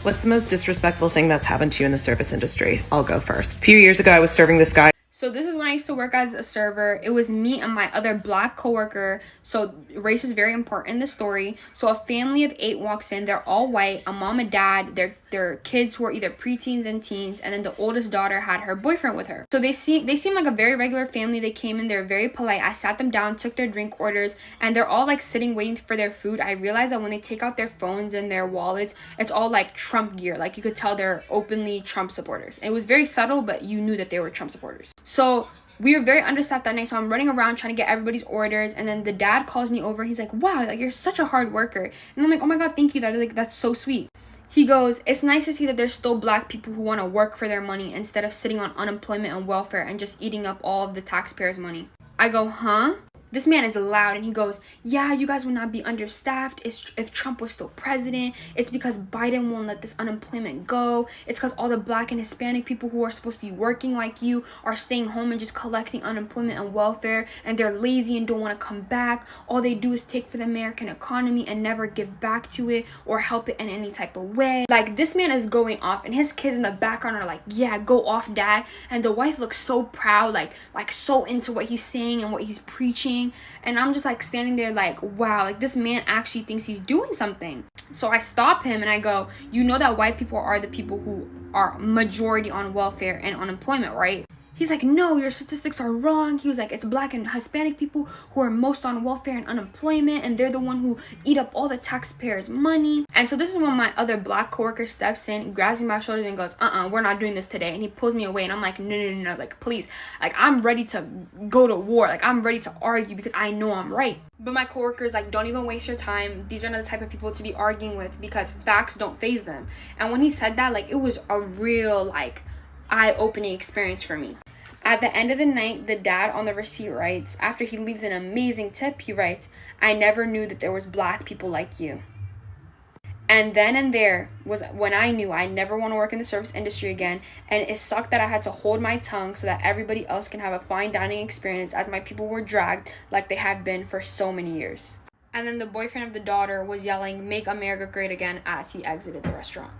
What's the most disrespectful thing that's happened to you in the service industry? I'll go first. A few years ago, I was serving this guy. So this is when I used to work as a server. It was me and my other black coworker. So race is very important in the story. So a family of 8 walks in. They're all white, a mom and dad, their kids who are either preteens and teens, and then the oldest daughter had her boyfriend with her. So they seem like a very regular family. They came in, they're very polite. I sat them down, took their drink orders, and they're all like sitting waiting for their food. I realized that when they take out their phones and their wallets, it's all like Trump gear. Like you could tell they're openly Trump supporters. It was very subtle, but you knew that they were Trump supporters. So we were very understaffed that night, so I'm running around trying to get everybody's orders, and then the dad calls me over and he's like, wow, like you're such a hard worker. And I'm like, oh my god, thank you, that's so sweet. He goes, it's nice to see that there's still black people who want to work for their money instead of sitting on unemployment and welfare and just eating up all of the taxpayers' money. I go, huh? This man is loud, and he goes, yeah, you guys would not be understaffed if Trump was still president. It's because Biden won't let this unemployment go. It's because all the black and Hispanic people who are supposed to be working like you are staying home and just collecting unemployment and welfare, and they're lazy and don't want to come back. All they do is take for the American economy and never give back to it or help it in any type of way. Like, this man is going off, and his kids in the background are like, yeah, go off, dad. And the wife looks so proud, like so into what he's saying and what he's preaching. And I'm just like standing there like, wow, like this man actually thinks he's doing something. So I stop him and I go, you know that white people are the people who are majority on welfare and unemployment, right? He's like, no, your statistics are wrong. He was like, it's black and Hispanic people who are most on welfare and unemployment, and they're the one who eat up all the taxpayers' money. And so this is when my other black coworker steps in, grabs me by my shoulders and goes, we're not doing this today. And he pulls me away, and I'm like, no, like, please. Like, I'm ready to go to war. Like, I'm ready to argue because I know I'm right. But my coworker's like, don't even waste your time. These are not the type of people to be arguing with because facts don't faze them. And when he said that, like, it was a real, like, eye-opening experience for me. At the end of the night, the dad on the receipt writes, after he leaves an amazing tip, he writes, I never knew that there was black people like you. And then and there was when I knew I never want to work in the service industry again, and it sucked that I had to hold my tongue so that everybody else can have a fine dining experience as my people were dragged like they have been for so many years. And then the boyfriend of the daughter was yelling, "Make America Great Again," as he exited the restaurant.